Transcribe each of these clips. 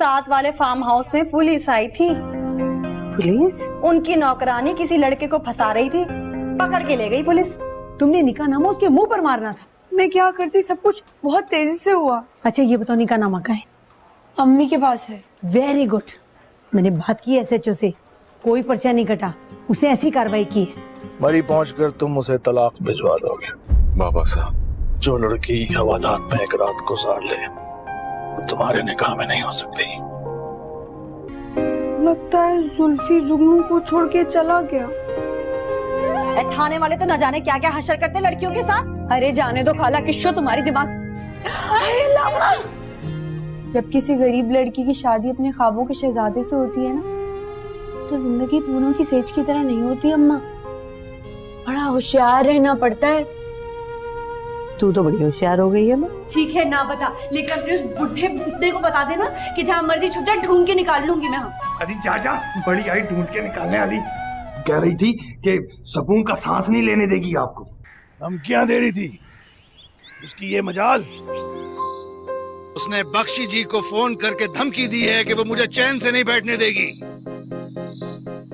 साथ वाले farm house में पुलिस आई थी। पुलिस? उनकी नौकरानी किसी लड़के को फंसा रही थी, पकड़ के ले गई पुलिस। तुमने निकाहनामा उसके मुंह पर मारना था। मैं क्या करती, सब कुछ बहुत तेजी से हुआ। अच्छा ये बताओ निकाहनामा कहाँ है? अम्मी के पास है। Very good. मैंने बात की एसएचओ से, कोई पर्चा नहीं कटा, उसने ऐसी कार्रवाई की है। मरी पहुंचकर तुम उसे तलाक भिजवा दोगे। बाबा साहब, जो लड़की हवालात में एक रात को साड़ ले वो तुम्हारे निकाह में नहीं हो सकती। लगता है जुल्फी जुगनू को छोड़ के चला गया। थाने वाले तो न जाने क्या क्या हशर करते लड़कियों के साथ। अरे जाने दो खाला, किस्सो तुम्हारी दिमाग। जब किसी गरीब लड़की की शादी अपने ख्वाबों के शहजादे से होती है ना, तो जिंदगी फूलों की सेज की तरह नहीं होती अम्मा। बड़ा होशियार रहना पड़ता है। तू तो बड़ी होशियार हो गई है माँ। ठीक है ना बता, लेकिन अपने उस बुढ़े कुत्ते को बता देना कि जहाँ मर्जी छुप जाए ढूंढ के निकाल लूंगी मैं। अरे जा बड़ी आई ढूंढ के निकालने वाली। कह रही थी कि सुकून का सांस नहीं लेने देगी आपको। धमकियां दे रही थी, उसकी ये मजाल। उसने बख्शी जी को फोन करके धमकी दी है कि वो मुझे चैन से नहीं बैठने देगी।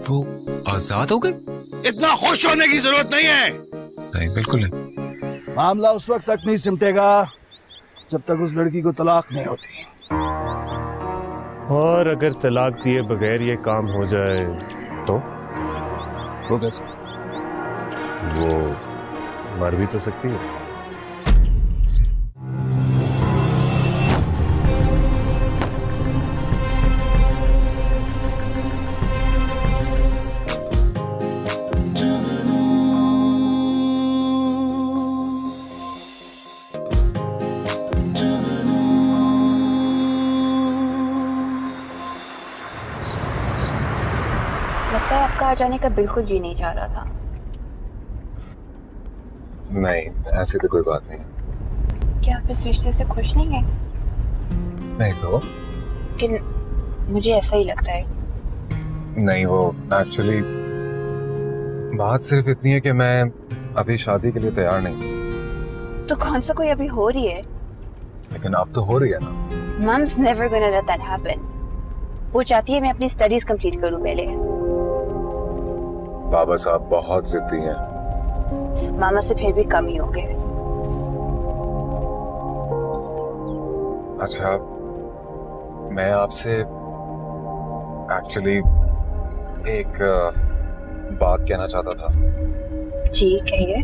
वो आजाद हो गए? इतना खुश होने की जरूरत नहीं है। नहीं, बिल्कुल नहीं। मामला उस वक्त तक नहीं सिमटेगा जब तक उस लड़की को तलाक नहीं होती। और अगर तलाक दिए बगैर ये काम हो जाए तो? वो कैसे? वो मर भी तो सकती है। लगता है आपका आ जाने का बिल्कुल जी नहीं चाह रहा था। नहीं, ऐसी तो कोई बात नहीं। क्या आप इस रिश्ते से खुश नहीं हैं? नहीं तो? लेकिन मुझे ऐसा ही लगता है। नहीं, वो एक्चुअली बात सिर्फ इतनी है कि मैं अभी शादी के लिए तैयार नहीं। तो कौन सा कोई अभी हो रही है? लेकिन अब तो हो रही है ना। Mom's never gonna let that happen. वो चाहती है मैं अपनी स्टडीज कंप्लीट करूं पहले। बाबा साहब बहुत जिद्दी हैं। मामा से फिर भी कम ही होंगे। अच्छा, मैं आपसे एक्चुअली एक बात कहना चाहता था। जी कहिए।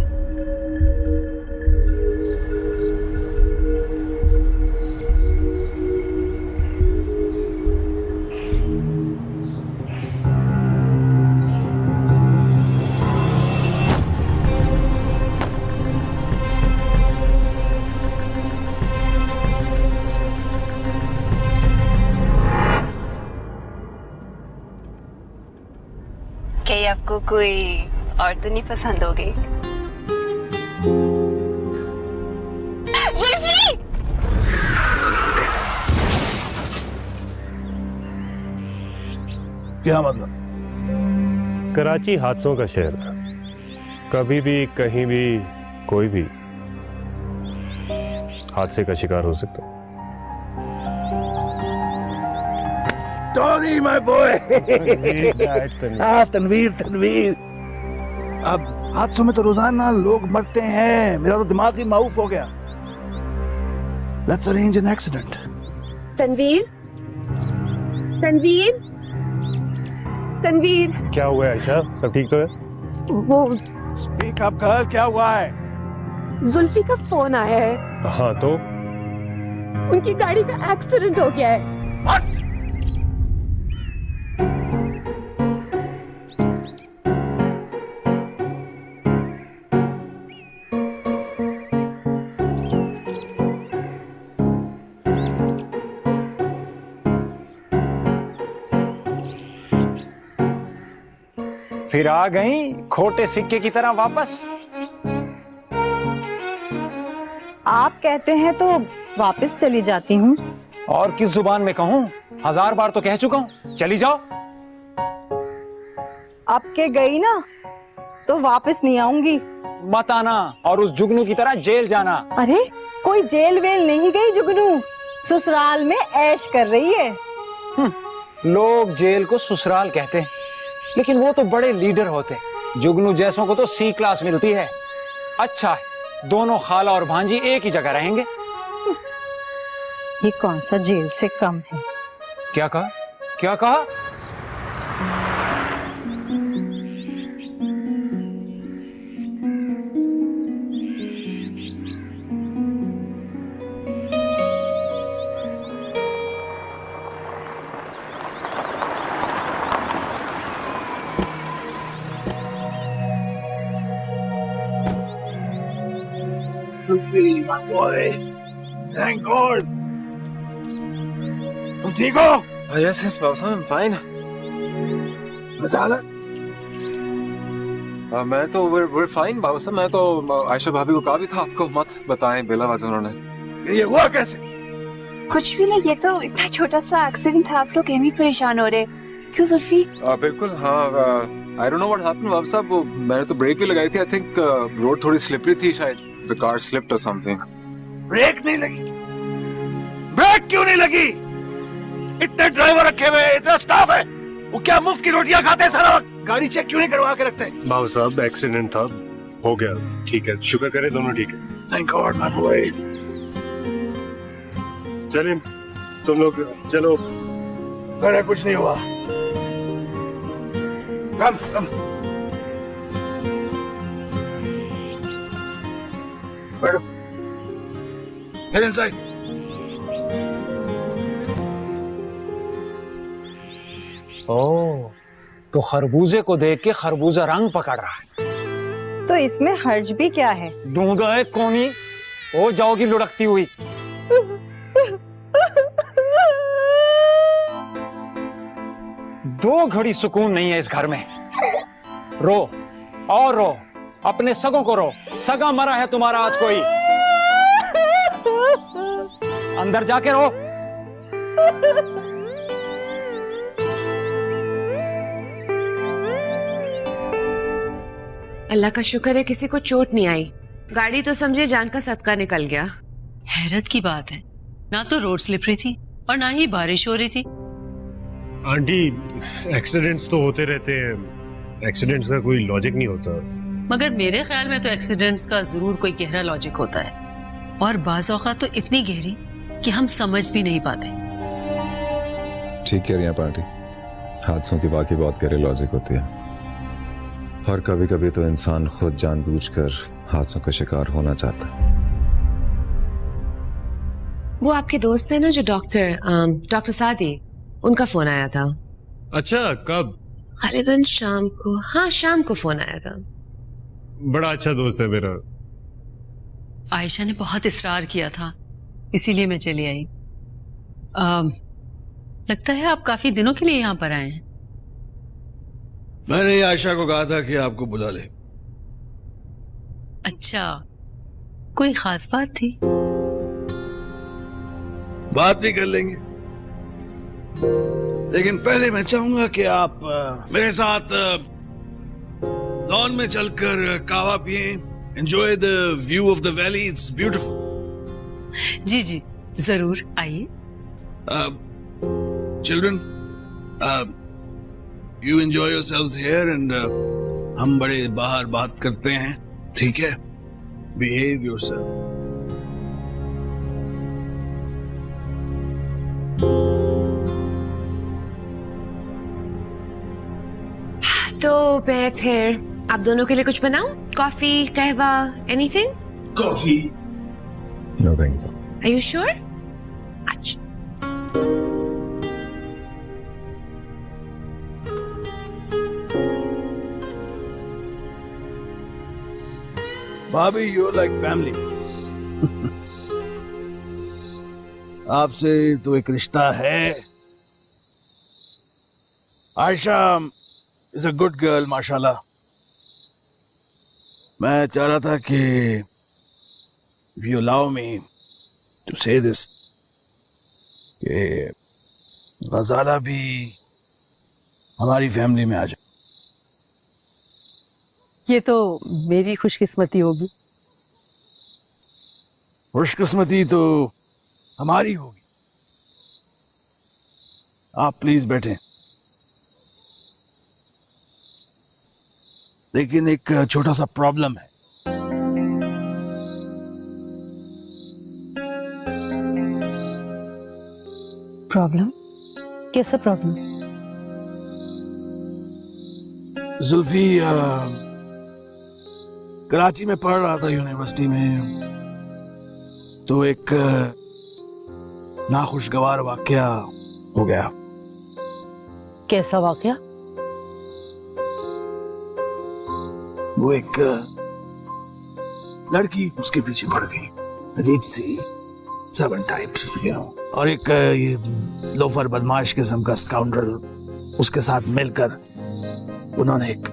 क्या आपको कोई और तो नहीं पसंद हो गई? क्या मतलब? कराची हादसों का शहर है। कभी भी कहीं भी कोई भी हादसे का शिकार हो सकता है। Tony my boy. तनवीर। अब हादसों में तो रोजाना लोग मरते हैं, मेरा तो दिमाग ही माउफ हो गया। Let's arrange an accident. Tanveer, क्या हुआ है आयशा, सब ठीक तो है? वो Speak up girl, क्या हुआ है? जुल्फी का फोन आया है। हाँ तो? उनकी गाड़ी का एक्सीडेंट हो गया है। What? फिर आ गई खोटे सिक्के की तरह वापस। आप कहते हैं तो वापस चली जाती हूँ। और किस जुबान में कहूँ? 1000 बार तो कह चुका हूँ, चली जाओ। अब के गई ना तो वापस नहीं आऊंगी। मत आना और उस जुगनू की तरह जेल जाना। अरे कोई जेल वेल नहीं गई जुगनू, ससुराल में ऐश कर रही है। लोग जेल को ससुराल कहते हैं, लेकिन वो तो बड़े लीडर होते हैं। जुगनू जैसों को तो सी क्लास मिलती है। अच्छा है, दोनों खाला और भांजी एक ही जगह रहेंगे। ये कौन सा जेल से कम है? क्या कहा? क्या कहा? My boy. Thank God. तुम ठीक हो? Yes, बाबा साहब, I'm fine. मसाला? मैं तो we're fine बाबा साहब। मैं तो आयशा भाभी को कहा भी था आपको मत बताएं बिला वजह उन्होंने। ये हुआ कैसे? कुछ भी नहीं, ये तो इतना छोटा सा एक्सीडेंट था, आप लोग एम ही परेशान हो रहे। क्यों जुल्फी? बिल्कुल हाँ। I don't know what happened बाबा साहब, वो मैंने तो ब्रेक भी लगाई थी। I think रोड थोड़ी स्लिपरी थी शायद। The car slipped or something. Brake नहीं लगी? ब्रेक क्यों नहीं लगी? इतने ड्राइवर रखे हुए, इतना स्टाफ है, वो क्या मुफ्त की रोटियां खाते हैं सारा वक्त? गाड़ी चेक क्यों नहीं करवा के रखते? बाबू साहब एक्सीडेंट था, हो गया, ठीक है, शुक्र करें दोनों ठीक है। Thank God, my boy. चलिए तुम लोग चलो। अरे कुछ नहीं हुआ। Come. बैठो। Get inside. ओह, तो खरबूजे को देख के खरबूजा रंग पकड़ रहा है। तो इसमें हर्ज भी क्या है? दूंगा है कोनी, हो जाओगी लुढ़कती हुई। दो घड़ी सुकून नहीं है इस घर में। रो और रो, अपने सगों को रो। सगा मरा है तुम्हारा आज कोई। अंदर जाके रो। अल्लाह का शुक्र है किसी को चोट नहीं आई। गाड़ी तो समझे जान का सदका निकल गया। हैरत की बात है, ना तो रोड स्लिपरी थी और ना ही बारिश हो रही थी। आंटी, एक्सीडेंट्स तो होते रहते हैं, एक्सीडेंट्स का कोई लॉजिक नहीं होता। मगर मेरे ख्याल में तो एक्सीडेंट्स का जरूर कोई गहरा लॉजिक होता है, और बाज़ औक़ात तो इतनी गहरी कि हम समझ भी नहीं पाते। ठीक कह रही हैं पार्टी, हादसों की वाकई बहुत गहरी लॉजिक होती है, और कभी कभी तो इंसान खुद जानबूझकर हादसों का शिकार होना चाहता है। वो आपके दोस्त है ना जो डॉक्टर सादी, उनका फोन आया था। अच्छा, कब? गालिबन शाम को। हाँ, शाम को फोन आया था। बड़ा अच्छा दोस्त है मेरा। आयशा ने बहुत इसरार किया था, इसीलिए मैं चली आई। लगता है आप काफी दिनों के लिए यहाँ पर आए हैं। मैंने आयशा को कहा था कि आपको बुला ले। अच्छा, कोई खास बात थी? बात भी कर लेंगे, लेकिन पहले मैं चाहूंगा कि आप मेरे साथ लॉन में चलकर कावा पिए। Enjoy the view of the valley, it's beautiful. जी जी जरूर, आइए। Children, you enjoy yourselves here and हम बड़े बाहर बात करते हैं, ठीक है? Behave yourself. तो मैं फिर आप दोनों के लिए कुछ बनाऊं? कॉफी, कहवा, anything? Coffee? No thank you. Are you sure? अच्छा। भाभी, यू लाइक फैमिली। आपसे तो एक रिश्ता है। Ayesha is a good girl, माशाल्लाह। मैं चाह रहा था कि if you allow me to say this, कि गजाला भी हमारी फैमिली में आ जाए। ये तो मेरी खुशकिस्मती होगी। खुशकिस्मती तो हमारी होगी, आप प्लीज बैठें। लेकिन एक छोटा सा प्रॉब्लम है। प्रॉब्लम? कैसा प्रॉब्लम? जुल्फी कराची में पढ़ रहा था यूनिवर्सिटी में, तो एक नाखुशगवार वाकया हो गया। कैसा वाकया? वो एक लड़की उसके पीछे पड़ गई, अजीब सी सबन टाइप, और एक ये लोफर बदमाश किस्म का स्काउंड्रल उसके साथ मिलकर उन्होंने एक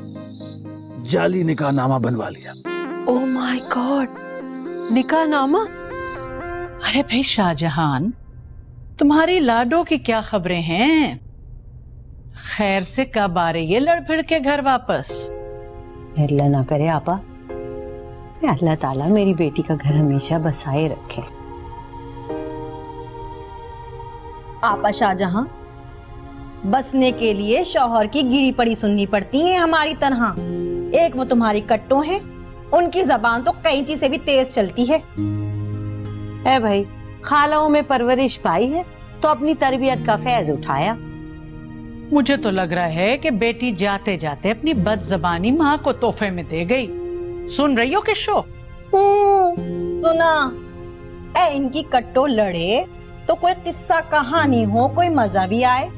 जाली निकाहनामा बनवा लिया। ओह माय गॉड, निकाहनामा? अरे भाई शाहजहान, तुम्हारी लाडो की क्या खबरें हैं? खैर से कब आ रही है लड़ भिड़ के घर वापस? अल्लाह ना करे आपा, अल्लाह ताला मेरी बेटी का घर हमेशा बसाए रखे। आपा शाहजहां, बसने के लिए शौहर की गिरी पड़ी सुननी पड़ती है हमारी तरह। एक वो तुम्हारी कट्टो हैं, उनकी जबान तो कैंची से भी तेज चलती है। है भाई, खालाओं में परवरिश पाई है तो अपनी तरबियत का फैज उठाया। मुझे तो लग रहा है कि बेटी जाते जाते अपनी बदजबानी माँ को तोहफे में दे गई। सुन रही हो किशो? सुना। इनकी कट्टो लड़े तो कोई किस्सा कहानी हो, कोई मजा भी आए।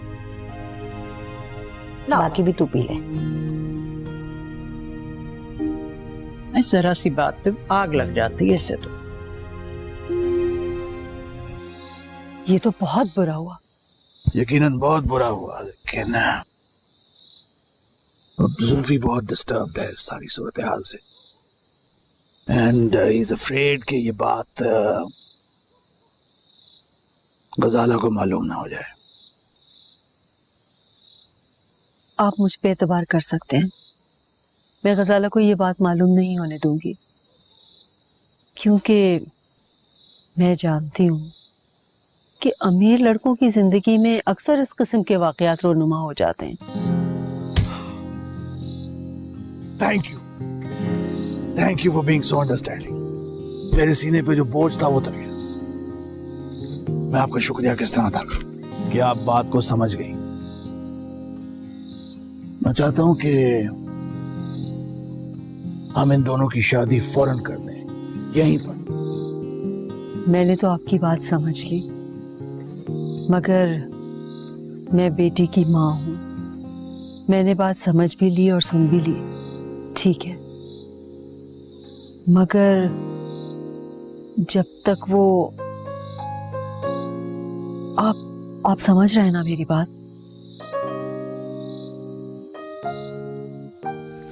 बाकी भी तू पी ले। जरा सी बात पे आग लग जाती है इससे तो। ये तो बहुत बुरा हुआ। यकीनन बहुत बुरा हुआ, लेकिन जुल्फी बहुत डिस्टर्ब्ड है इस सारी सूरत हाल से, एंड ही इज अफ्रेड कि ये बात गजाला को मालूम ना हो जाए। आप मुझ पे एतबार कर सकते हैं, मैं गजाला को ये बात मालूम नहीं होने दूंगी, क्योंकि मैं जानती हूँ कि अमीर लड़कों की जिंदगी में अक्सर इस किस्म के वाकयात रोनुमा हो जाते हैं। Thank you for being so understanding. मेरे सीने पे जो बोझ था वो उतर गया। मैं आपका शुक्रिया किस तरह अदा करूं कि आप बात को समझ गई। मैं चाहता हूं कि हम इन दोनों की शादी फौरन कर दें, यहीं पर। मैंने तो आपकी बात समझ ली, मगर मैं बेटी की माँ हूं। मैंने बात समझ भी ली और सुन भी ली, ठीक है, मगर जब तक वो आप समझ रहे हैं ना मेरी बात?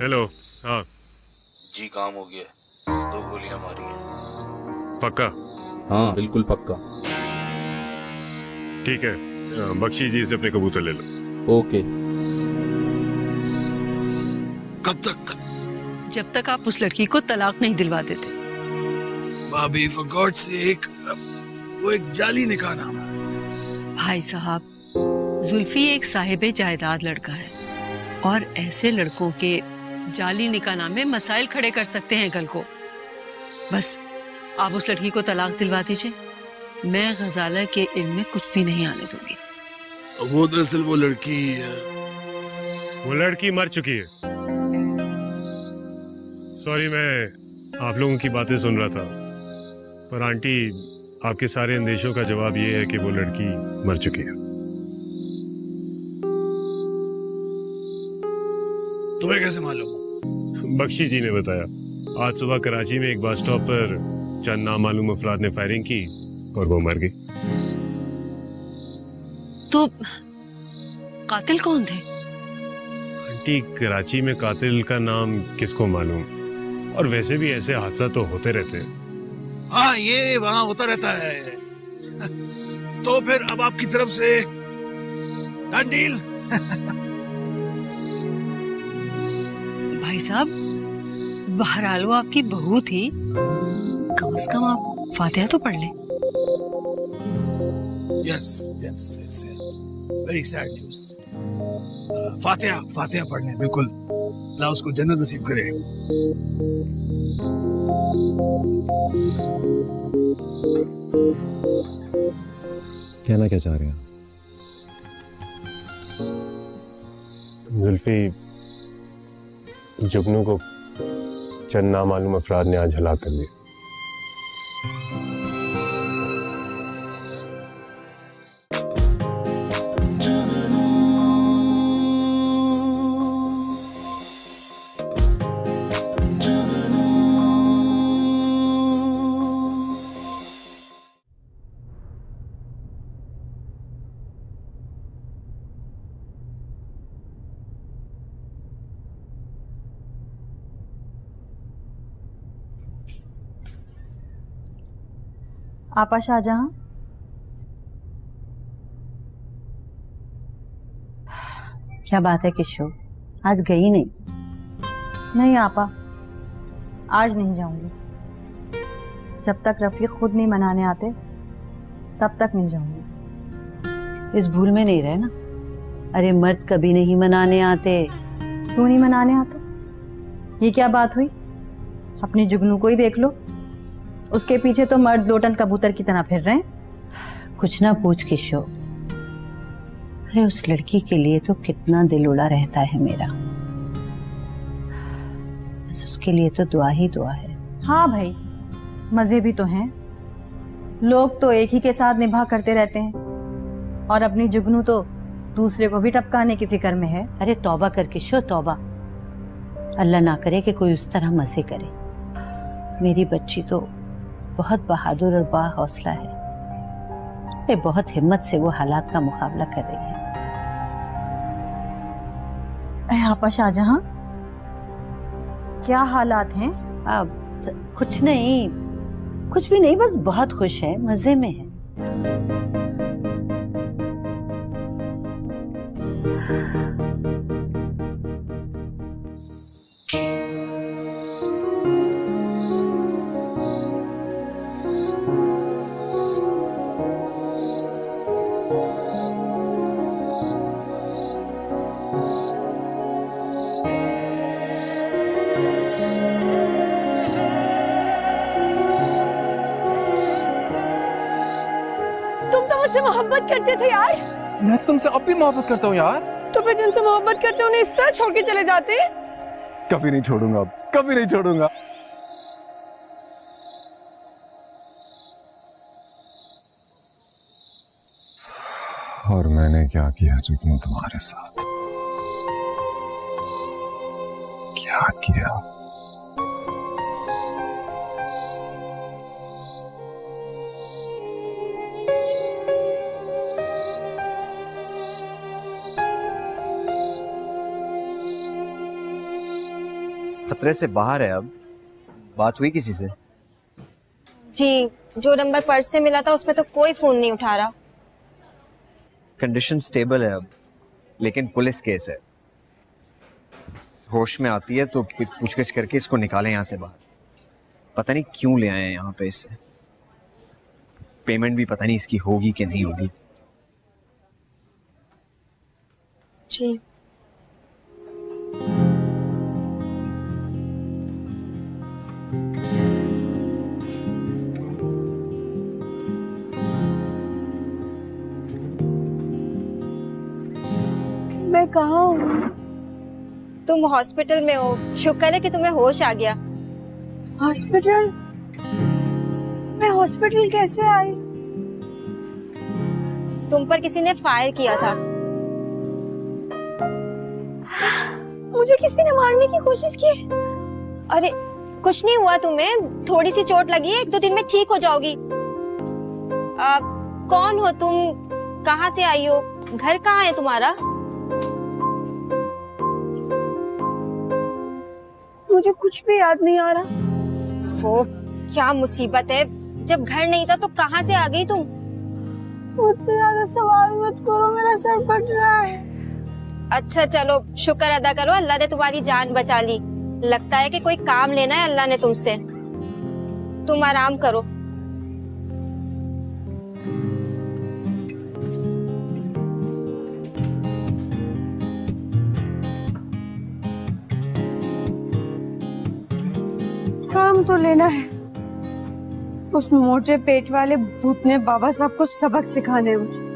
हेलो। हाँ जी, काम हो गया, 2 गोलियां मारी हैं। पक्का? हाँ बिल्कुल पक्का। ठीक है, बख्शी जी से अपने कबूतर ले लो। ओके। कब तक? जब तक आप उस लड़की को तलाक नहीं दिलवा देते। भाभी फॉर गॉड सेक, वो एक जाली निकाहनामा। भाई साहब, जुल्फी एक साहिबे जायदाद लड़का है, और ऐसे लड़कों के जाली निकाहनामे मसाइल खड़े कर सकते हैं कल को। बस आप उस लड़की को तलाक दिलवा दीजिए, मैं गजाला के इल्म में कुछ भी नहीं आने दूंगी। वो दरअसल वो लड़की मर चुकी है। सॉरी, मैं आप लोगों की बातें सुन रहा था, पर आंटी आपके सारे अंदेशों का जवाब ये है कि वो लड़की मर चुकी है। तुम्हें कैसे मालूम? बख्शी जी ने बताया। आज सुबह कराची में एक बस स्टॉप पर चंद नामालूम अफराद ने फायरिंग की और वो मर गई। तो कातिल कौन थे? आंटी, कराची में कातिल का नाम किसको मालूम, और वैसे भी ऐसे हादसा तो होते रहते हैं। हाँ, ये वहां होता रहता है। तो फिर अब आपकी तरफ से डील। भाई साहब, बहरहाल वो आपकी बहू थी, कम से कम आप फातिहा तो पढ़ लें। Yes, very sad news. फातिहा फातिहा पढ़ लें, बिल्कुल अल्लाह उसको जन्नत नसीब करे। कहना क्या चाह रहे हैं? जुल्फी, जुगनू को चंद नामालूम अफराद ने आज हलाक कर दिया। आपा शाहजहां, क्या बात है किशोर, आज गई नहीं? नहीं आपा, आज नहीं जाऊंगी। जब तक रफीक खुद नहीं मनाने आते तब तक नहीं जाऊंगी। इस भूल में नहीं रहना। अरे मर्द कभी नहीं मनाने आते। क्यों नहीं मनाने आते? ये क्या बात हुई? अपनी जुगनू को ही देख लो, उसके पीछे तो मर्द लोटन कबूतर की तरह फिर रहे हैं। कुछ ना पूछ किशोर, अरे उस लड़की के लिए तो कितना दिल उड़ा रहता है मेरा। बस उसके लिए तो दुआ ही दुआ है। हाँ भाई, मजे भी तो हैं। लोग तो एक ही के साथ निभा करते रहते हैं और अपनी जुगनू तो दूसरे को भी टपकाने की फिक्र में है। अरे तौबा कर किशोर, तौबा। अल्लाह ना करे कि कोई उस तरह मजे करे। मेरी बच्ची तो बहुत बहादुर और बा हौसला है। अरे बहुत हिम्मत से वो हालात का मुकाबला कर रही है। आपा शाहजहां, क्या हालात हैं? अब कुछ नहीं, कुछ भी नहीं, बस बहुत खुश है, मजे में है। मुझसे मोहब्बत करते थे यार। मैं तुमसे अब भी मोहब्बत करता हूँ यार। तो फिर जिनसे मोहब्बत करते हो उन्हें इस तरह छोड़ के चले जाते? कभी नहीं छोड़ूंगा, अब कभी नहीं छोड़ूंगा। और मैंने क्या किया जुगनू तुम्हारे साथ? क्या किया? खतरे से बाहर है अब। बात हुई किसी से? जी, जो नंबर पर्स से मिला था उसमें तो कोई फोन नहीं उठा रहा। कंडीशन स्टेबल है अब, लेकिन पुलिस केस है। होश में आती है तो पूछगिछ करके इसको निकालें यहाँ से बाहर। पता नहीं क्यों ले आए हैं यहाँ पे इसे। पेमेंट भी पता नहीं इसकी होगी कि नहीं होगी। जी मैं कहाँ हूँ? तुम हॉस्पिटल में हो। शुक्र है कि तुम्हें होश आ गया। हॉस्पिटल? मैं हॉस्पिटल कैसे आई? तुम पर किसी ने फायर किया था। मुझे किसी ने मारने की कोशिश की? अरे कुछ नहीं हुआ तुम्हें, थोड़ी सी चोट लगी है, 1-2 दिन में ठीक हो जाओगी। कौन हो तुम? कहाँ से आई हो? घर कहाँ है तुम्हारा? मुझे कुछ भी याद नहीं आ रहा। वो क्या मुसीबत है, जब घर नहीं था तो कहाँ से आ गई तुम? मुझसे ज्यादा सवाल मत करो, मेरा सर फट रहा है। अच्छा चलो शुक्र अदा करो, अल्लाह ने तुम्हारी जान बचा ली। लगता है कि कोई काम लेना है अल्लाह ने तुमसे। तुम आराम करो। काम तो लेना है। उस मोटे पेट वाले भूत ने बाबा साहब को सबक सिखाना है मुझे।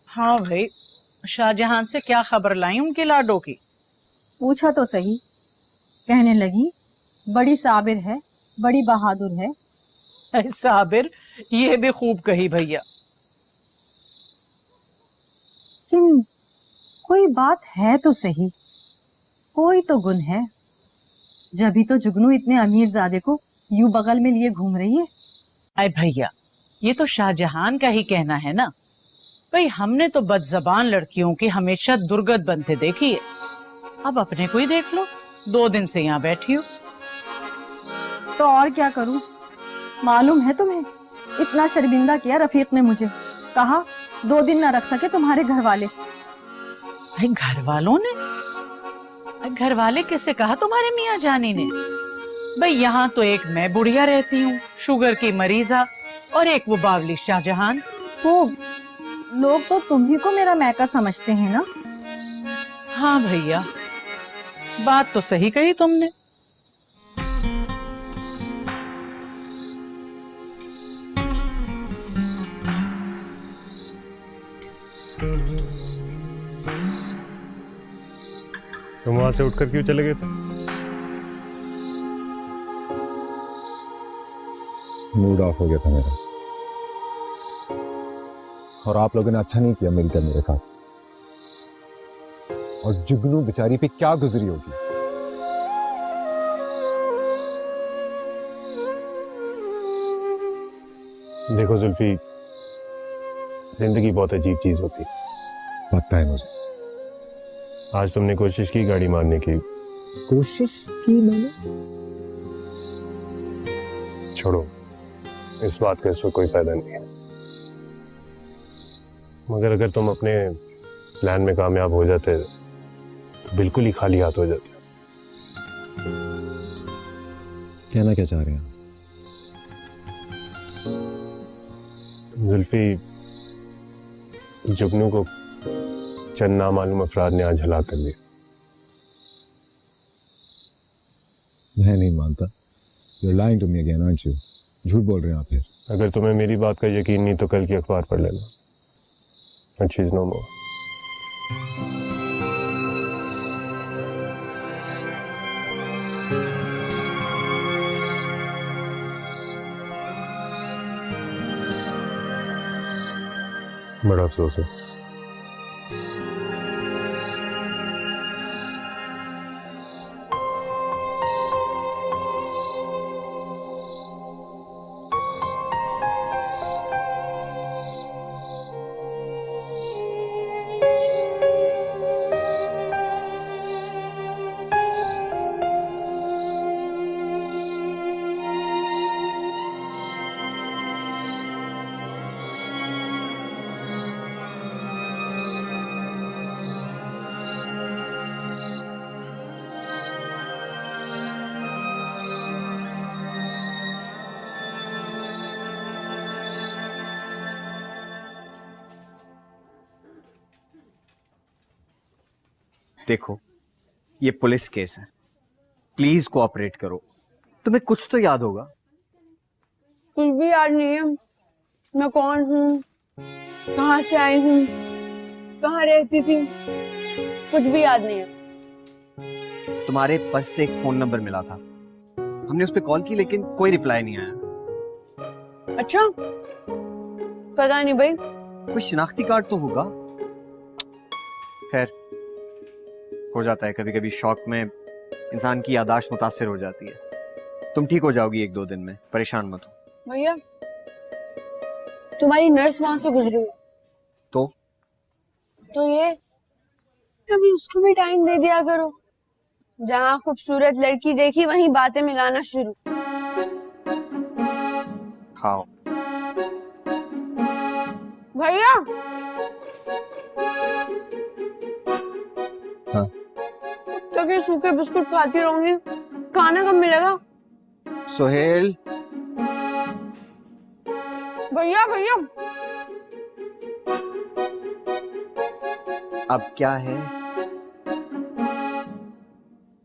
हाँ भाई, शाहजहां से क्या खबर लाई उनके लाडो की? पूछा तो सही, कहने लगी बड़ी साबिर है, बड़ी बहादुर है। साबिर, ये भी खूब कही भैया। लेकिन कोई बात है तो सही, कोई तो गुण है, जभी तो जुगनू इतने अमीरजादे को यूं बगल में लिए घूम रही है। अरे भैया, ये तो शाहजहां का ही कहना है ना। भाई हमने तो बदजबान लड़कियों की हमेशा दुर्गत बनते देखी है, अब अपने को ही देख लो, 2 दिन से यहाँ बैठी हो। तो और क्या करूं? मालूम है तुम्हें, इतना शर्मिंदा किया रफीक ने मुझे, कहा 2 दिन न रख सके तुम्हारे घर वाले। भाई घर वालों ने? घर वाले किसे कहा तुम्हारे मियाँ जानी ने? भाई यहाँ तो एक मैं बुढ़िया रहती हूँ, शुगर की मरीजा, और एक वो बावली शाहजहां। वो लोग तो तुम्ही को मेरा मैका समझते हैं ना? हाँ भैया, बात तो सही कही तुमने। तुम वहां से उठकर क्यों चले गए थे? मूड ऑफ हो गया था मेरा, और आप लोगों ने अच्छा नहीं किया मिलकर मेरे साथ। और जुगनू बेचारी पे क्या गुजरी होगी। देखो जुल्फी, जिंदगी बहुत अजीब चीज होती है। पता है मुझे। आज तुमने कोशिश की गाड़ी मारने की। कोशिश की मैंने? छोड़ो, इस बात का इसमें कोई फायदा नहीं है। मगर अगर तुम अपने प्लान में कामयाब हो जाते तो बिल्कुल ही खाली हाथ हो जाते। कहना क्या चाह रहे हैं? जुल्फी, जुगनू को चंद नामालूम अफराद ने आज हलाक कर दिया। मैं नहीं मानता। You're lying to me again, aren't you? झूठ बोल रहे हैं आप फिर। अगर तुम्हें मेरी बात का यकीन नहीं तो कल की अखबार पढ़ लेना। And she's no more. बड़ा अफसोस है। देखो, ये पुलिस केस है, प्लीज कोऑपरेट करो। तुम्हें कुछ तो याद होगा। कुछ भी याद नहीं है। मैं कौन हूँ, कहाँ से आई हूँ, कहाँ रहती थी, कुछ भी याद नहीं है। तुम्हारे पर्स से एक फोन नंबर मिला था, हमने उस पर कॉल की लेकिन कोई रिप्लाई नहीं आया। अच्छा, पता नहीं भाई। कोई शिनाख्ती कार्ड तो होगा। खैर, हो जाता है कभी कभी, शौक में इंसान की याददाश्त मुतासिर हो जाती है। तुम ठीक हो जाओगी 1-2 दिन में, परेशान मत हो। भैया, तुम्हारी नर्स वहां से गुजरी है तो ये कभी उसको भी टाइम दे दिया करो। जहाँ खूबसूरत लड़की देखी वहीं बातें मिलाना शुरू। खाओ भैया। हाँ, के सूखे बिस्कुट खाती रहूंगी, खाना कब मिलेगा? सोहेल, भैया भैया अब क्या है?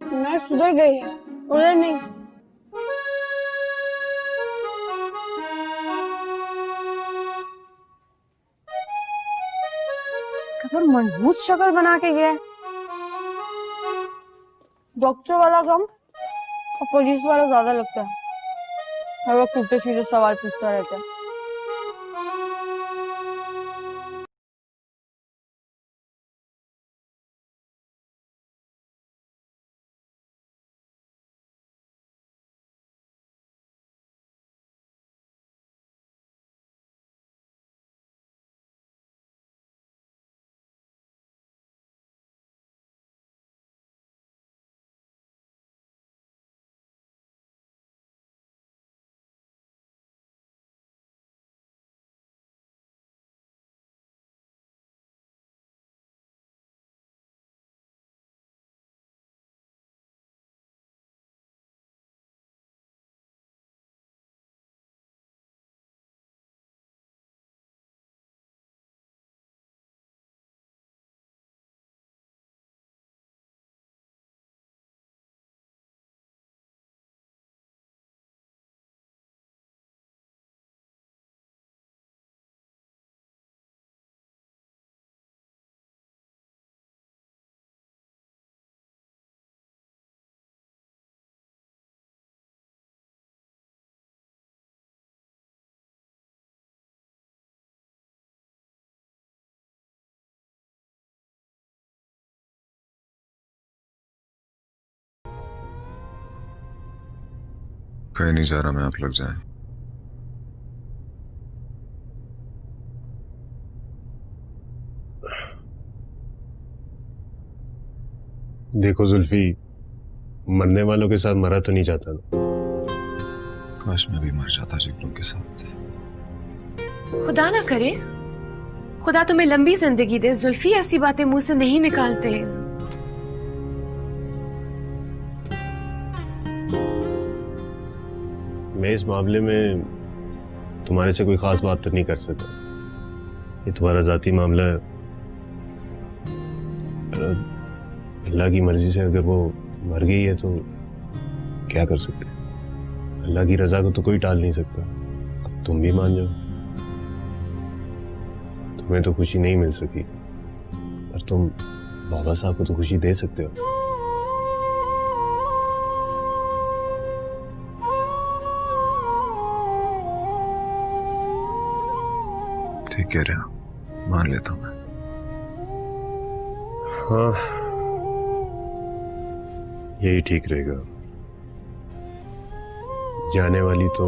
मैं सुधर गई है, उधर नहीं। इसका मनहूस शक्ल बना के गया है। डॉक्टर वाला कम और पुलिस वाला ज्यादा लगता है। हर वक्त उल्टे सीधे सवाल पूछता रहता है। कहीं नहीं जा रहा मैं, आप लग जाएं। देखो जुल्फी, मरने वालों के साथ मरा तो नहीं जाता ना। काश मैं भी मर जाता जिगरों के साथ। खुदा ना करे, खुदा तुम्हें लंबी जिंदगी दे। जुल्फी ऐसी बातें मुंह से नहीं निकालते हैं। मैं इस मामले में तुम्हारे से कोई खास बात तो नहीं कर सकता। ये तुम्हारा जाती मामला है। अल्लाह की मर्जी से अगर वो मर गई है तो क्या कर सकते? अल्लाह की रजा को तो कोई टाल नहीं सकता। अब तुम भी मान जाओ। तुम्हें तो खुशी नहीं मिल सकी, पर तुम बाबा साहब को तो खुशी दे सकते हो। ठीक कह रहे हो, मान लेता हूं मैं। हाँ, यही ठीक रहेगा। जाने वाली तो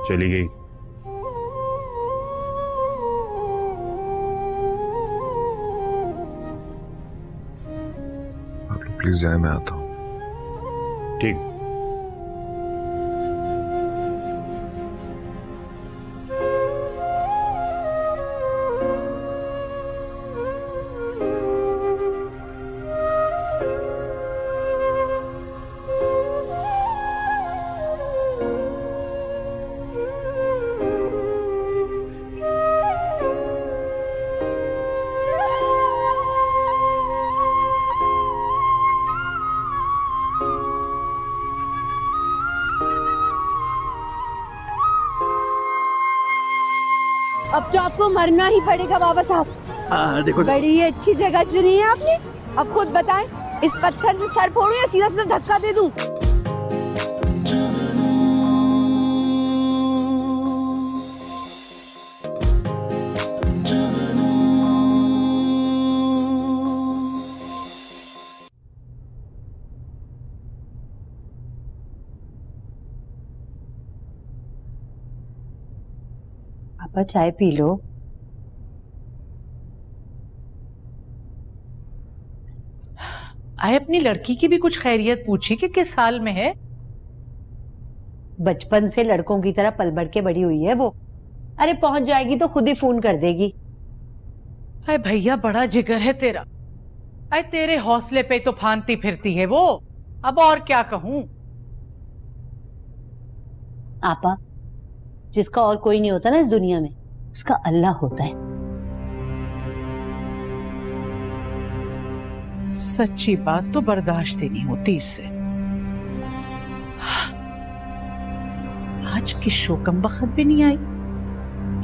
चली गई, आप लोग प्लीज जाए, मैं आता हूं। ठीक। अब तो आपको मरना ही पड़ेगा बाबा साहब। देखो बड़ी ही अच्छी जगह चुनी है आपने। अब खुद बताएं, इस पत्थर से सर फोड़ूं या सीधा सीधा धक्का दे दूं? पापा चाय पी लो। आए अपनी लड़की की भी कुछ खैरियत पूछी कि किस हाल में है? बचपन से लड़कों की तरह पल बढ़ के बड़ी हुई है वो। अरे पहुंच जाएगी तो खुद ही फोन कर देगी। अरे भैया, बड़ा जिगर है तेरा। अरे तेरे हौसले पे तो फांती फिरती है वो, अब और क्या कहूं। आपा, जिसका और कोई नहीं होता ना इस दुनिया में, उसका अल्लाह होता है। सच्ची बात तो बर्दाश्त ही नहीं होती इससे। आज की शोकम बखत भी नहीं आई,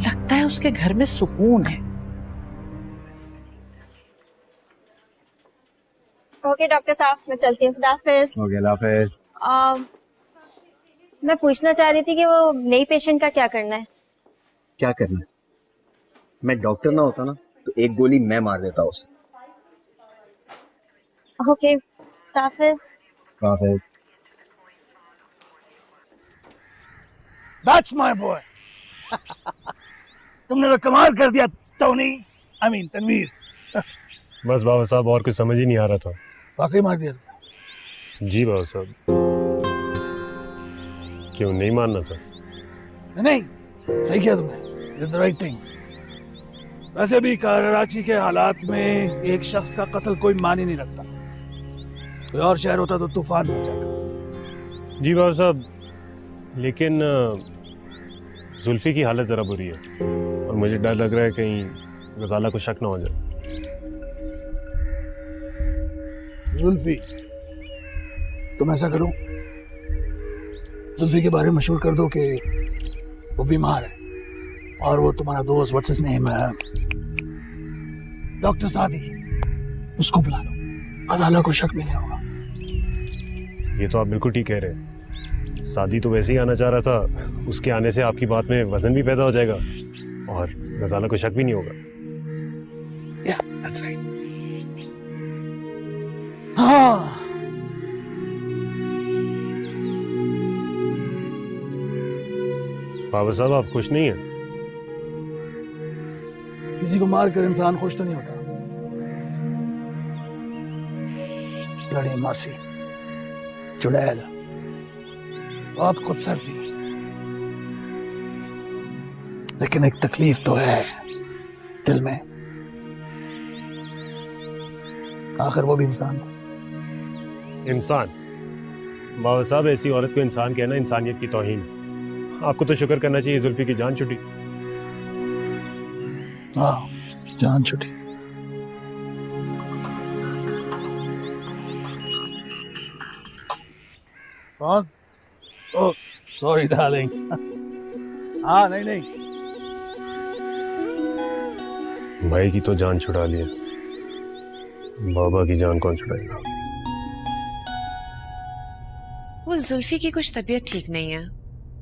लगता है उसके घर में सुकून है। ओके डॉक्टर साहब, मैं चलती हूँ। खुदा हाफिज। ओके, अल्लाह हाफिज। मैं पूछना चाह रही थी कि वो नई पेशेंट का क्या करना है। क्या करना है? मैं डॉक्टर ना होता ना तो एक गोली मैं मार देता उसे। ओके, खुदा हाफिज। हाफिज। That's my boy. तुमने तो कमाल कर दिया टोनी, I mean तनवीर। बस बाबा साहब, और कुछ समझ ही नहीं आ रहा था। वाकई मार दिया था? जी बाबा साहब। क्यों नहीं मानना था? नहीं, सही किया तुमने, did the right thing। वैसे भी कराची के हालात में एक शख्स का कत्ल कोई मान ही नहीं रखता। कोई और शहर होता तो तूफान मच जाता। जी बाबा साहब, लेकिन जुल्फी की हालत जरा बुरी है और मुझे डर लग रहा है कहीं गजाला को शक ना हो जाए। जुल्फी, तुम ऐसा करो, जुल्फी के बारे में मशहूर कर दो कि वो बीमार है और वो तुम्हारा दोस्त, व्हाट्स हिज नेम, डॉक्टर सादी, उसको बुला लो, गजाला को शक नहीं होगा। ये तो आप बिल्कुल ठीक कह रहे हैं। सादी तो वैसे ही आना चाह रहा था, उसके आने से आपकी बात में वजन भी पैदा हो जाएगा और गजाला को शक भी नहीं होगा। Yeah, that's right। हाँ, बाबा साहब आप खुश नहीं हैं? किसी को मार कर इंसान खुश तो नहीं होता। लड़ी मासी, चुड़ैल, बहुत खुदसर थी, लेकिन एक तकलीफ तो है दिल में। आखिर वो भी इंसान था। इंसान? बाबा साहब, ऐसी औरत को इंसान कहना इंसानियत की तौहीन। आपको तो शुक्र करना चाहिए जुल्फी की जान छुटी। हाँ, जान छुटी। कौन? Oh sorry darling. हाँ नहीं, भाई की तो जान छुड़ा ली, बाबा की जान कौन छुड़ाएगा? वो जुल्फी की कुछ तबीयत ठीक नहीं है।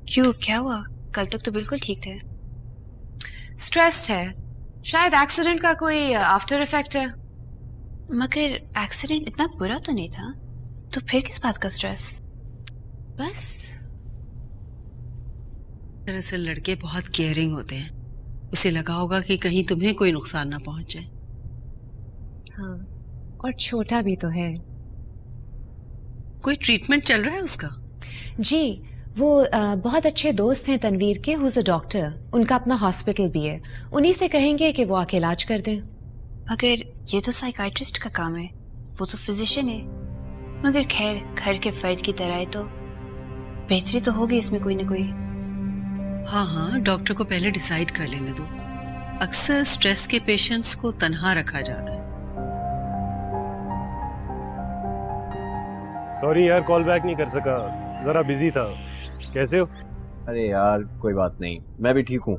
क्यों, क्या हुआ? कल तक तो बिल्कुल ठीक थे। स्ट्रेस्ड है, शायद एक्सीडेंट का कोई आफ्टर इफेक्ट है। मगर एक्सीडेंट इतना बुरा तो नहीं था, तो फिर किस बात का स्ट्रेस? बस दरअसल लड़के बहुत केयरिंग होते हैं, उसे लगा होगा कि कहीं तुम्हें कोई नुकसान ना पहुंच जाए। हाँ, और छोटा भी तो है। कोई ट्रीटमेंट चल रहा है उसका? जी, वो बहुत अच्छे दोस्त हैं तनवीर के, हुज अ डॉक्टर। उनका अपना हॉस्पिटल भी है, उन्हीं से कहेंगे कि वो आके इलाज कर दें। मगर ये तो साइकाइट्रिस्ट का काम है, वो तो फिजिशियन है। मगर खैर, घर के फर्द की तरह है तो बेहतरी तो होगी इसमें कोई ना कोई। हाँ, डॉक्टर को पहले डिसाइड कर लेने दो। अक्सर स्ट्रेस के पेशेंट्स को तन्हा रखा जाता है। सॉरी यार, कॉल बैक नहीं कर सका, जरा बिजी था। कैसे हो? अरे यार कोई बात नहीं, मैं भी ठीक हूँ,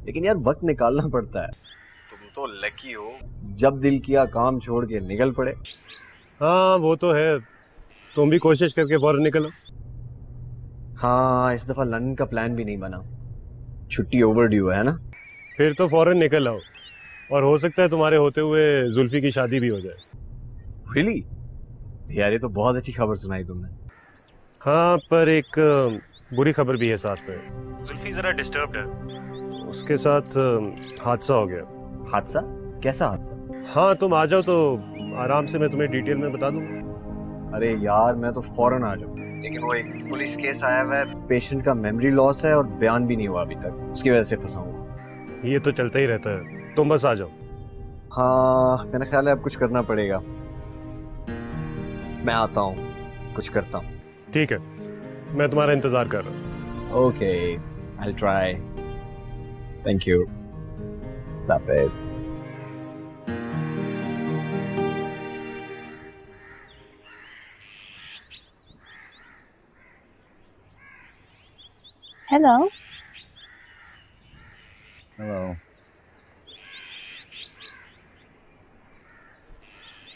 लेकिन यार वक्त निकालना पड़ता है। तुम तो लकी हो, जब दिल किया काम छोड़ के निकल पड़े। हाँ वो तो है, तुम भी कोशिश करके फौरन निकलो। हाँ, इस दफा लंदन का प्लान भी नहीं बना, छुट्टी ओवरड्यू है ना। फिर तो फौरन निकल आओ, और हो सकता है तुम्हारे होते हुए जुल्फी की शादी भी हो जाए। रियली? यार ये तो बहुत अच्छी खबर सुनाई तुमने। हाँ, पर एक बुरी खबर भी है साथ में। जुल्फी जरा डिस्टर्ब्ड है, उसके साथ हादसा हो गया। हादसा? कैसा हादसा? हाँ, तुम आ जाओ तो आराम से मैं तुम्हें डिटेल में बता दूँ। अरे यार मैं तो फौरन आ जाऊँ, लेकिन वो एक पुलिस केस आया हुआ है, पेशेंट का मेमोरी लॉस है और बयान भी नहीं हुआ अभी तक, उसकी वजह से फंसा हूँ। ये तो चलता ही रहता है, तुम बस आ जाओ। हाँ, मेरा ख्याल है अब कुछ करना पड़ेगा। मैं आता हूँ, कुछ करता हूँ। ठीक है, मैं तुम्हारा इंतजार कर रहा हूँ। Okay, I try. Thank you. Hafiz. Hello. Hello.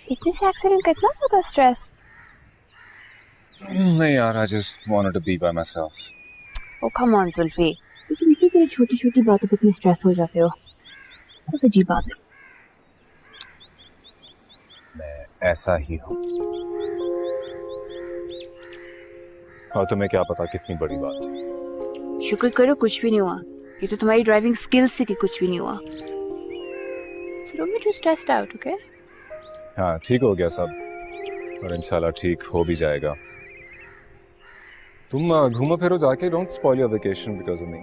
इतने से एक्सीडेंट कितना ज्यादा स्ट्रेस? नहीं यार, I just wanted to be by myself. Oh come on Zulfi, तुम इसी तरह छोटी छोटी बातों पे इतने स्ट्रेस हो जाते हो, बहुत अजीब बात है। मैं ऐसा ही हूँ। और तुम्हें क्या पता कितनी बड़ी बात है। शुक्र करो कुछ भी नहीं हुआ, ये तो तुम्हारी ड्राइविंग स्किल से कि कुछ भी नहीं हुआ। So don't get too stressed out, okay? हाँ, ठीक हो गया सब, और इंशाल्लाह ठीक हो भी जाएगा। तुम घूमो फिरो जाके, don't spoil your vacation because of me.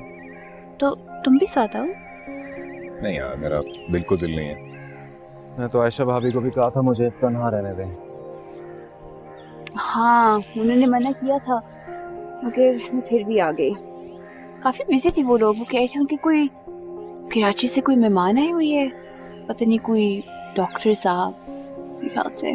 तो तुम भी साथ आओ। नहीं यार, मेरा बिल्कुल दिल नहीं है। मैं तो आयशा भाभी को भी कहा था मुझे तन्हा रहने दें। हाँ, उन्होंने मना किया था, मगर मैं फिर भी आ गई। काफी बिजी थी वो लोग, वो कह रहे थे उनके कोई कराची से कोई मेहमान आए हुई है, पता नहीं कोई डॉक्टर साहब ख्याल से।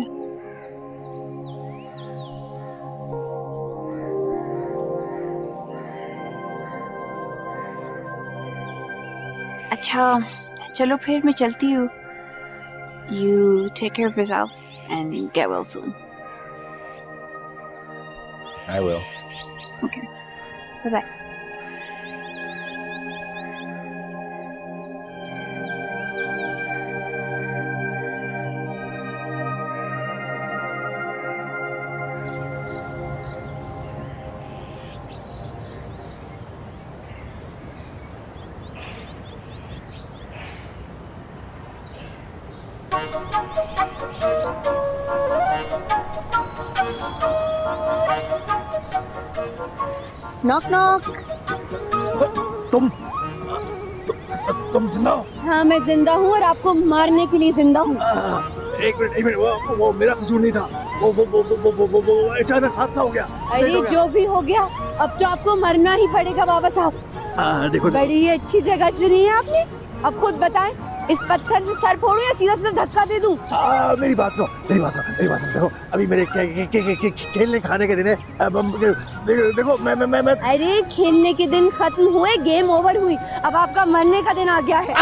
अच्छा चलो फिर मैं चलती हूँ। You take care of yourself and get well soon. I will. Okay. Bye-bye. Knock knock. तुम जिंदा हो? हाँ मैं जिंदा हूँ और आपको मारने के लिए जिंदा हूँ। एक मिनट, वो मेरा कसूर नहीं था। वो अचानक हादसा हो गया। अरे जो भी हो गया, अब तो आपको मरना ही पड़ेगा बाबा साहब। देखो बड़ी अच्छी जगह चुनी है आपने। अब खुद बताएं, इस पत्थर से सर फोड़ूं या सीधा सीधा धक्का दे दूं? मेरी बात सुनो। देखो अभी मेरे खेलने खाने के दिन है। देखो मैं अरे खेलने के दिन खत्म हुए, गेम ओवर हुई, अब आपका मरने का दिन आ गया है।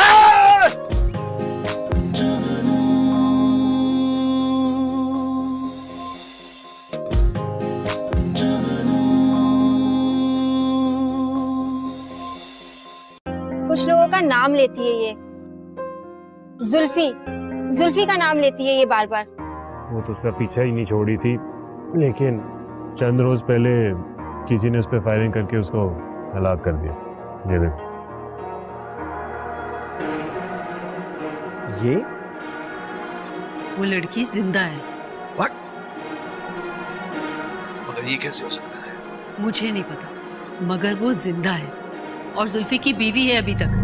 कुछ लोगों का नाम लेती है ये जुल्फी का नाम लेती है ये बार बार। वो तो उसका पीछा ही नहीं छोड़ी थी, लेकिन चंद रोज पहले किसी ने उस पर फायरिंग करके उसको हलाक कर दिया। ये देखो। ये वो लड़की जिंदा है। मगर ये कैसे हो सकता है? मुझे नहीं पता, मगर वो जिंदा है और जुल्फी की बीवी है अभी तक।